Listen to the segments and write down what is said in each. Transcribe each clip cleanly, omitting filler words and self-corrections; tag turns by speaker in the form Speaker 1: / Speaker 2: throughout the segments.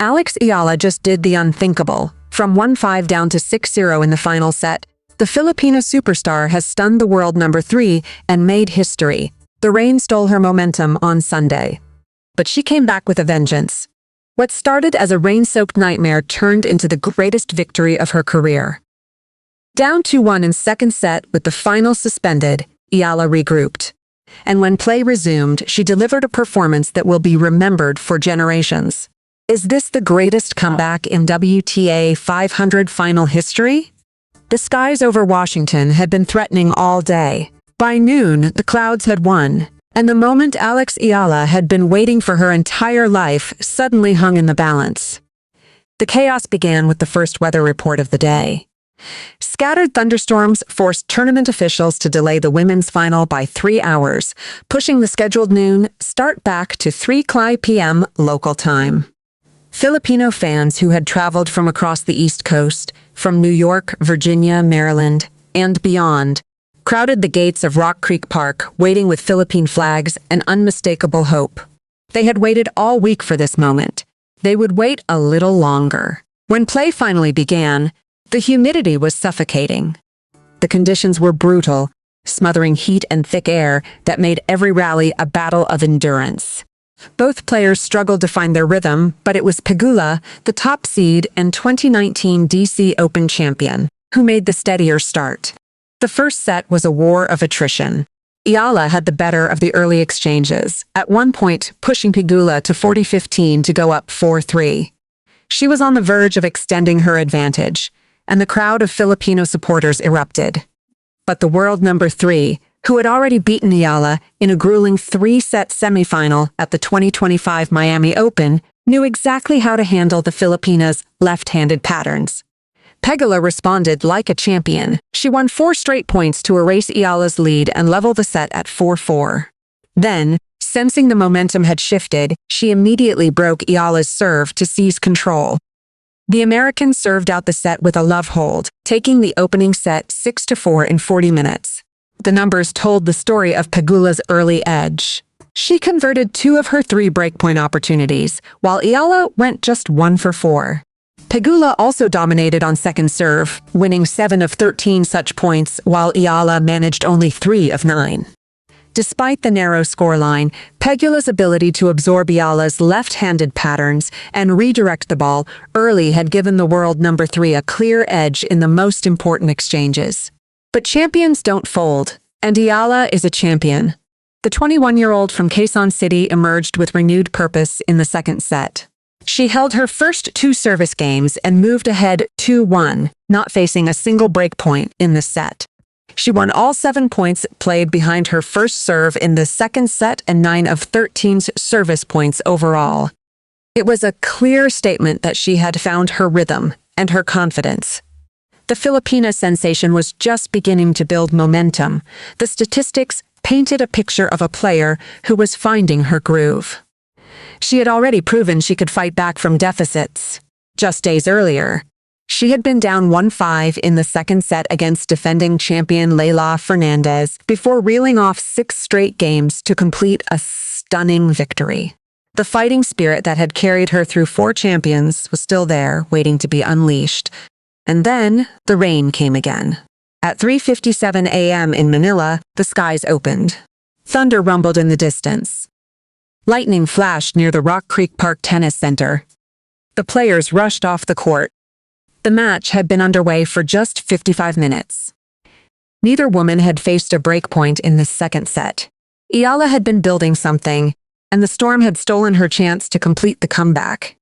Speaker 1: Alex Eala just did the unthinkable. From 1-5 down to 6-0 in the final set, the Filipina superstar has stunned the world number 3 and made history. The rain stole her momentum on Sunday, but she came back with a vengeance. What started as a rain-soaked nightmare turned into the greatest victory of her career. Down 2-1 in second set with the final suspended, Eala regrouped. And when play resumed, she delivered a performance that will be remembered for generations. Is this the greatest comeback in WTA 500 final history? The skies over Washington had been threatening all day. By noon, the clouds had won, and the moment Alex Eala had been waiting for her entire life suddenly hung in the balance. The chaos began with the first weather report of the day. Scattered thunderstorms forced tournament officials to delay the women's final by 3 hours, pushing the scheduled noon start back to 3 p.m. local time. Filipino fans who had traveled from across the East Coast, from New York, Virginia, Maryland, and beyond, crowded the gates of Rock Creek Park, waiting with Philippine flags and unmistakable hope. They had waited all week for this moment. They would wait a little longer. When play finally began, the humidity was suffocating. The conditions were brutal, smothering heat and thick air that made every rally a battle of endurance. Both players struggled to find their rhythm, but it was Pegula, the top seed and 2019 DC Open champion, who made the steadier start. The first set was a war of attrition. Eala had the better of the early exchanges, at one point pushing Pegula to 40-15 to go up 4-3. She was on the verge of extending her advantage, and the crowd of Filipino supporters erupted. But the world number 3, who had already beaten Eala in a grueling 3-set semifinal at the 2025 Miami Open, knew exactly how to handle the Filipinas' left-handed patterns. Pegula responded like a champion. She won 4 straight points to erase Eala's lead and level the set at 4-4. Then, sensing the momentum had shifted, she immediately broke Eala's serve to seize control. The American served out the set with a love hold, taking the opening set 6-4 in 40 minutes. The numbers told the story of Pegula's early edge. She converted 2 of her 3 breakpoint opportunities, while Eala went just 1 for 4. Pegula also dominated on second serve, winning 7 of 13 such points, while Eala managed only 3 of 9. Despite the narrow scoreline, Pegula's ability to absorb Eala's left-handed patterns and redirect the ball early had given the world number 3 a clear edge in the most important exchanges. But champions don't fold, and Eala is a champion. The 21-year-old from Quezon City emerged with renewed purpose in the second set. She held her first 2 service games and moved ahead 2-1, not facing a single break point in the set. She won all 7 points played behind her first serve in the second set and 9 of 13 service points overall. It was a clear statement that she had found her rhythm and her confidence. The Filipina sensation was just beginning to build momentum. The statistics painted a picture of a player who was finding her groove. She had already proven she could fight back from deficits. Just days earlier, she had been down 1-5 in the second set against defending champion Eala Fernandez before reeling off 6 straight games to complete a stunning victory. The fighting spirit that had carried her through 4 champions was still there, waiting to be unleashed. And then, the rain came again. At 3:57 a.m. in Manila, the skies opened. Thunder rumbled in the distance. Lightning flashed near the Rock Creek Park Tennis Center. The players rushed off the court. The match had been underway for just 55 minutes. Neither woman had faced a breakpoint in the second set. Eala had been building something, and the storm had stolen her chance to complete the comeback.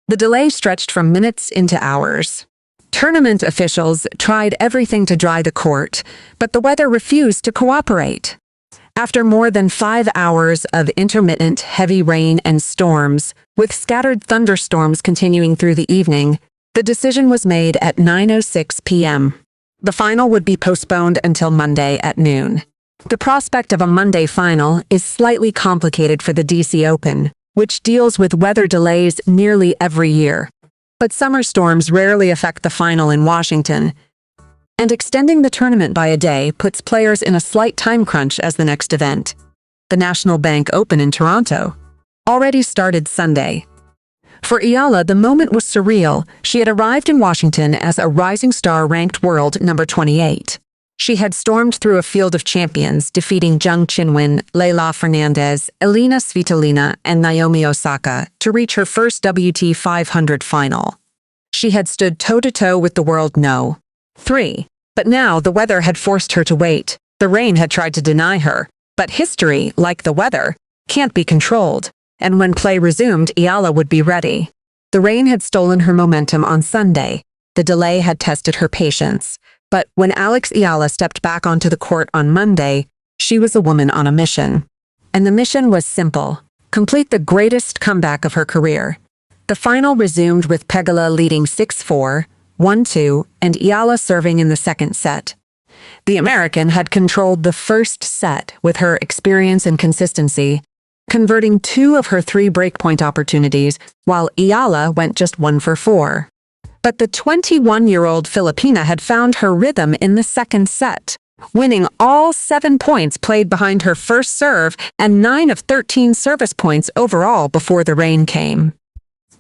Speaker 1: The delay stretched from minutes into hours. Tournament officials tried everything to dry the court, but the weather refused to cooperate. After more than 5 hours of intermittent heavy rain and storms, with scattered thunderstorms continuing through the evening, the decision was made at 9:06 p.m. The final would be postponed until Monday at noon. The prospect of a Monday final is slightly complicated for the DC Open, which deals with weather delays nearly every year. But summer storms rarely affect the final in Washington, and extending the tournament by a day puts players in a slight time crunch as the next event. The National Bank Open in Toronto already started Sunday. For Eala, the moment was surreal. She had arrived in Washington as a rising star ranked world number 28. She had stormed through a field of champions, defeating Jung Chinwin, Leila Fernandez, Elina Svitolina, and Naomi Osaka to reach her first WT 500 final. She had stood toe-to-toe with the world no. 3. But now the weather had forced her to wait. The rain had tried to deny her. But history, like the weather, can't be controlled. And when play resumed, Eala would be ready. The rain had stolen her momentum on Sunday. The delay had tested her patience. But when Eala stepped back onto the court on Monday, she was a woman on a mission. And the mission was simple: complete the greatest comeback of her career. The final resumed with Pegula leading 6-4, 1-2, and Eala serving in the second set. The American had controlled the first set with her experience and consistency, converting 2 of her 3 breakpoint opportunities, while Eala went just 1 for 4. But the 21-year-old Filipina had found her rhythm in the second set, winning all 7 points played behind her first serve and 9 of 13 service points overall before the rain came.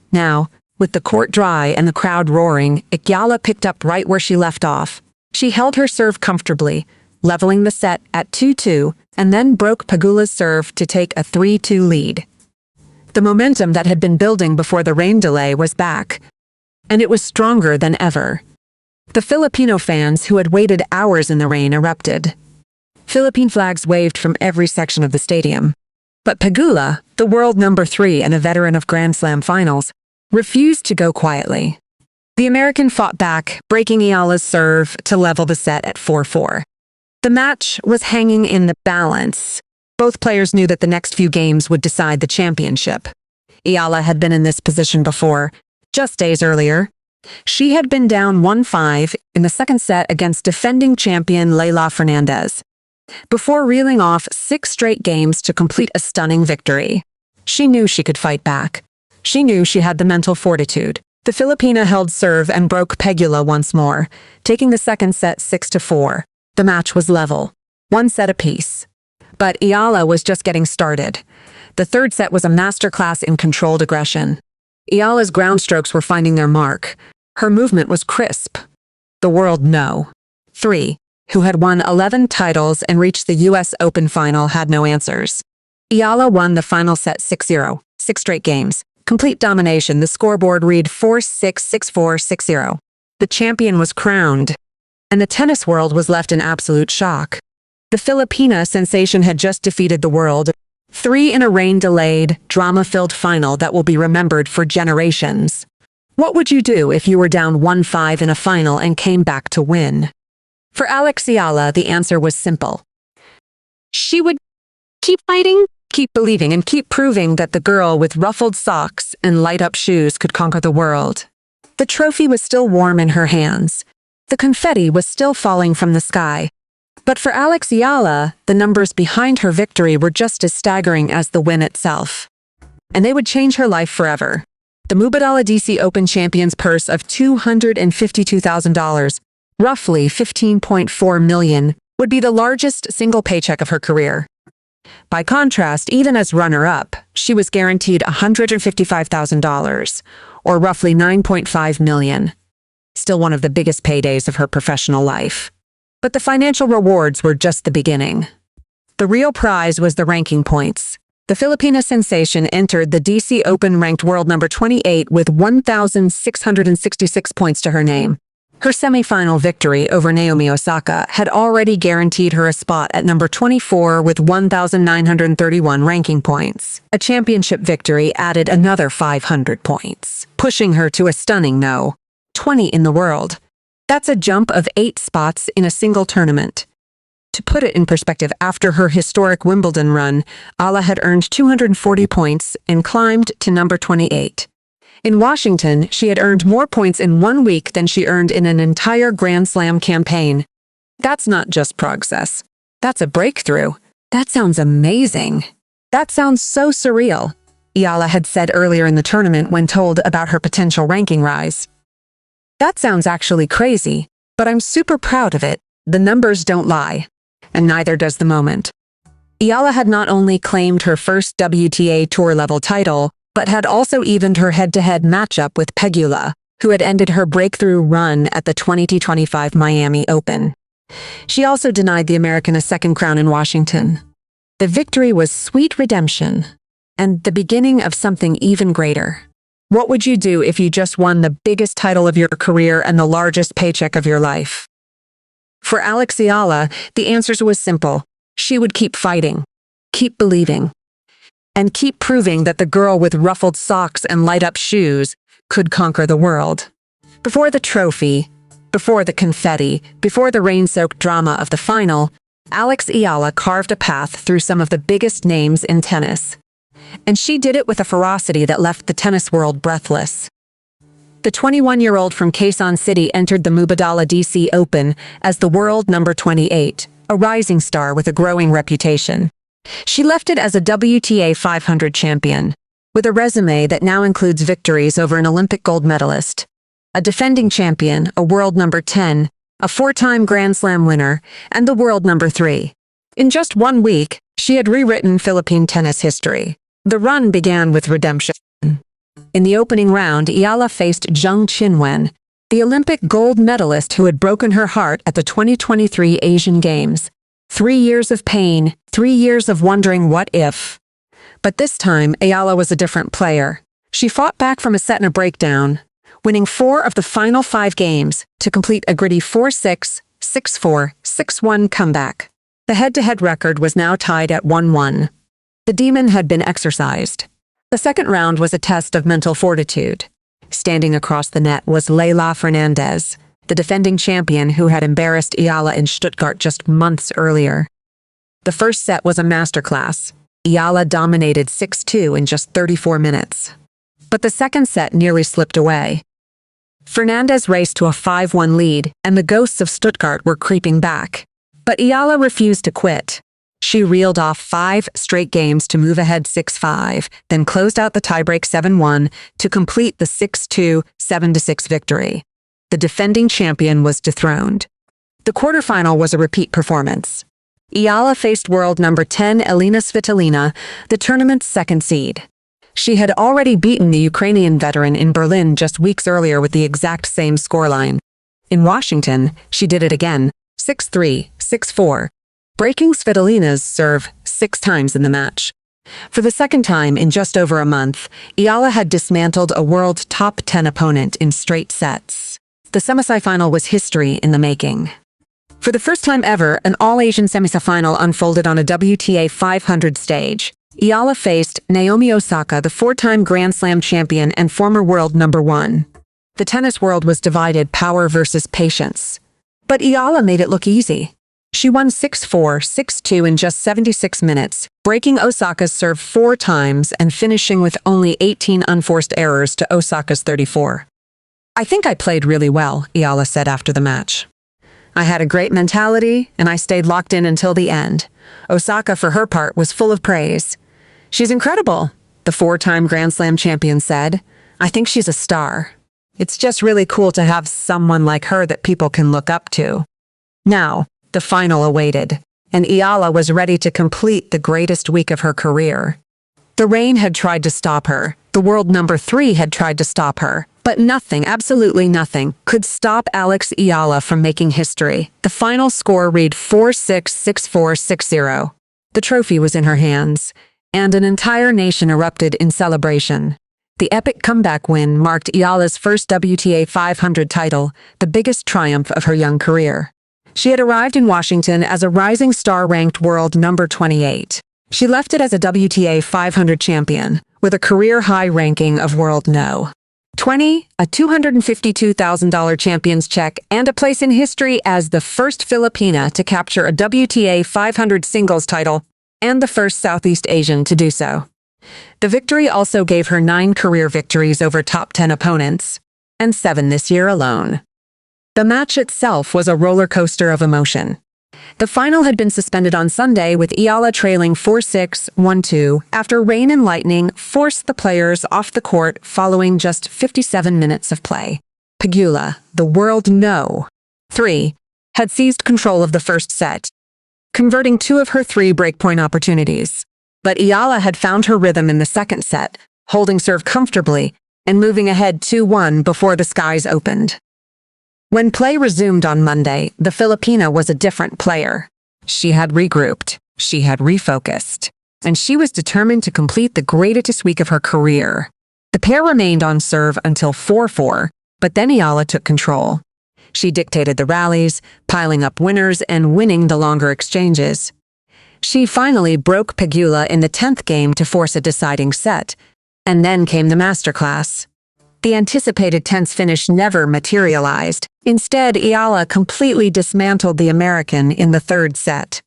Speaker 1: Now, with the court dry and the crowd roaring, Eala picked up right where she left off. She held her serve comfortably, leveling the set at 2-2, and then broke Pegula's serve to take a 3-2 lead. The momentum that had been building before the rain delay was back, and it was stronger than ever. The Filipino fans who had waited hours in the rain erupted. Philippine flags waved from every section of the stadium. But Pegula, the world number 3 and a veteran of Grand Slam finals, refused to go quietly. The American fought back, breaking Eala's serve to level the set at 4-4. The match was hanging in the balance. Both players knew that the next few games would decide the championship. Eala had been in this position before, just days earlier. She had been down 1-5 in the second set against defending champion Leila Fernandez, before reeling off 6 straight games to complete a stunning victory. She knew she could fight back. She knew she had the mental fortitude. The Filipina held serve and broke Pegula once more, taking the second set 6-4. The match was level, 1 set apiece. But Eala was just getting started. The third set was a masterclass in controlled aggression. Eala's ground strokes were finding their mark. Her movement was crisp. The world no. 3, who had won 11 titles and reached the US Open final, had no answers. Eala won the final set 6-0, 6 straight games. Complete domination. The scoreboard read 4-6, 6-4, 6-0. The champion was crowned, and the tennis world was left in absolute shock. The Filipina sensation had just defeated the world. 3 in a rain-delayed, drama-filled final that will be remembered for generations. What would you do if you were down 1-5 in a final and came back to win? For Eala, the answer was simple. She would keep fighting, keep believing, and keep proving that the girl with ruffled socks and light-up shoes could conquer the world. The trophy was still warm in her hands. The confetti was still falling from the sky. But for Eala, the numbers behind her victory were just as staggering as the win itself. And they would change her life forever. The Mubadala DC Open Champions purse of $252,000, roughly $15.4 million, would be the largest single paycheck of her career. By contrast, even as runner-up, she was guaranteed $155,000, or roughly $9.5 million. Still one of the biggest paydays of her professional life. But the financial rewards were just the beginning. The real prize was the ranking points. The Filipina sensation entered the DC Open ranked world number 28 with 1,666 points to her name. Her semifinal victory over Naomi Osaka had already guaranteed her a spot at number 24 with 1,931 ranking points. A championship victory added another 500 points, pushing her to a stunning 20 in the world. That's a jump of 8 spots in a single tournament. To put it in perspective, after her historic Wimbledon run, Eala had earned 240 points and climbed to number 28. In Washington, she had earned more points in 1 week than she earned in an entire Grand Slam campaign. That's not just progress. That's a breakthrough. That sounds amazing. That sounds so surreal, Eala had said earlier in the tournament when told about her potential ranking rise. That sounds actually crazy, but I'm super proud of it. The numbers don't lie, and neither does the moment. Eala had not only claimed her first WTA Tour level title, but had also evened her head-to-head matchup with Pegula, who had ended her breakthrough run at the 2025 Miami Open. She also denied the American a second crown in Washington. The victory was sweet redemption, and the beginning of something even greater. What would you do if you just won the biggest title of your career and the largest paycheck of your life? For Alex Eala, the answer was simple. She would keep fighting, keep believing, and keep proving that the girl with ruffled socks and light-up shoes could conquer the world. Before the trophy, before the confetti, before the rain-soaked drama of the final, Alex Eala carved a path through some of the biggest names in tennis. And she did it with a ferocity that left the tennis world breathless. The 21-year-old from Quezon City entered the Mubadala DC Open as the world number 28, a rising star with a growing reputation. She left it as a WTA 500 champion, with a resume that now includes victories over an Olympic gold medalist, a defending champion, a world number 10, a four-time Grand Slam winner, and the world number 3. In just 1 week, she had rewritten Philippine tennis history. The run began with redemption. In the opening round, Eala faced Zheng Qinwen, the Olympic gold medalist who had broken her heart at the 2023 Asian Games. 3 years of pain, 3 years of wondering what if. But this time, Eala was a different player. She fought back from a set and a breakdown, winning 4 of the final 5 games to complete a gritty 4-6, 6-4, 6-1 comeback. The head-to-head record was now tied at 1-1. The demon had been exorcised. The second round was a test of mental fortitude. Standing across the net was Leylah Fernandez, the defending champion who had embarrassed Eala in Stuttgart just months earlier. The first set was a masterclass. Eala dominated 6-2 in just 34 minutes. But the second set nearly slipped away. Fernandez raced to a 5-1 lead, and the ghosts of Stuttgart were creeping back. But Eala refused to quit. She reeled off 5 straight games to move ahead 6-5, then closed out the tiebreak 7-1 to complete the 6-2, 7-6 victory. The defending champion was dethroned. The quarterfinal was a repeat performance. Eala faced world number 10 Elina Svitolina, the tournament's second seed. She had already beaten the Ukrainian veteran in Berlin just weeks earlier with the exact same scoreline. In Washington, she did it again, 6-3, 6-4, breaking Svitolina's serve 6 times in the match. For the second time in just over a month, Eala had dismantled a world top 10 opponent in straight sets. The semifinal was history in the making. For the first time ever, an all-Asian semifinal unfolded on a WTA 500 stage. Eala faced Naomi Osaka, the 4-time Grand Slam champion and former world number 1. The tennis world was divided, power versus patience. But Eala made it look easy. She won 6-4, 6-2 in just 76 minutes, breaking Osaka's serve 4 times and finishing with only 18 unforced errors to Osaka's 34. "I think I played really well," Eala said after the match. "I had a great mentality, and I stayed locked in until the end." Osaka, for her part, was full of praise. "She's incredible," the 4-time Grand Slam champion said. "I think she's a star. It's just really cool to have someone like her that people can look up to." Now, the final awaited, and Eala was ready to complete the greatest week of her career. The rain had tried to stop her. The world number 3 had tried to stop her. But nothing, absolutely nothing, could stop Alex Eala from making history. The final score read 4-6, 6-4, 6-0. The trophy was in her hands, and an entire nation erupted in celebration. The epic comeback win marked Eala's first WTA 500 title, the biggest triumph of her young career. She had arrived in Washington as a rising star ranked world number 28. She left it as a WTA 500 champion, with a career-high ranking of world no. 20, a $252,000 champion's check, and a place in history as the first Filipina to capture a WTA 500 singles title, and the first Southeast Asian to do so. The victory also gave her 9 career victories over top 10 opponents, and 7 this year alone. The match itself was a roller coaster of emotion. The final had been suspended on Sunday with Eala trailing 4-6, 1-2 after rain and lightning forced the players off the court following just 57 minutes of play. Pegula, the world no. 3, had seized control of the first set, converting 2 of her 3 breakpoint opportunities. But Eala had found her rhythm in the second set, holding serve comfortably and moving ahead 2-1 before the skies opened. When play resumed on Monday, the Filipina was a different player. She had regrouped, she had refocused, and she was determined to complete the greatest week of her career. The pair remained on serve until 4-4, but then Eala took control. She dictated the rallies, piling up winners and winning the longer exchanges. She finally broke Pegula in the 10th game to force a deciding set, and then came the masterclass. The anticipated tense finish never materialized. Instead, Eala completely dismantled the American in the third set.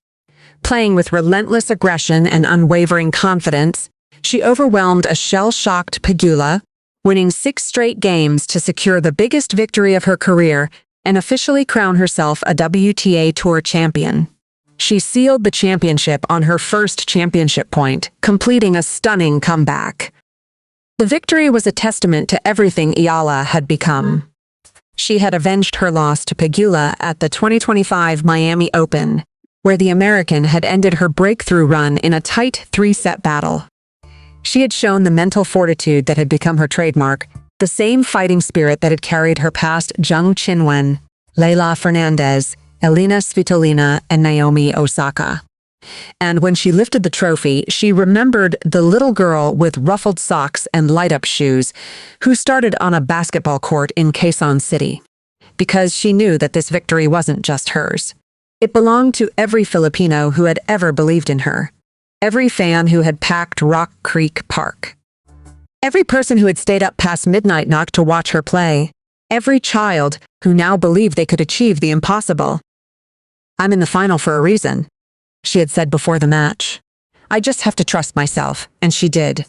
Speaker 1: Playing with relentless aggression and unwavering confidence, she overwhelmed a shell-shocked Pegula, winning 6 straight games to secure the biggest victory of her career and officially crown herself a WTA Tour champion. She sealed the championship on her first championship point, completing a stunning comeback. The victory was a testament to everything Eala had become. She had avenged her loss to Pegula at the 2025 Miami Open, where the American had ended her breakthrough run in a tight 3-set battle. She had shown the mental fortitude that had become her trademark, the same fighting spirit that had carried her past Zheng Qinwen, Leylah Fernandez, Elina Svitolina, and Naomi Osaka. And when she lifted the trophy, she remembered the little girl with ruffled socks and light-up shoes who started on a basketball court in Quezon City. Because she knew that this victory wasn't just hers. It belonged to every Filipino who had ever believed in her. Every fan who had packed Rock Creek Park. Every person who had stayed up past midnight knock to watch her play. Every child who now believed they could achieve the impossible. "I'm in the final for a reason," she had said before the match. "I just have to trust myself," and she did.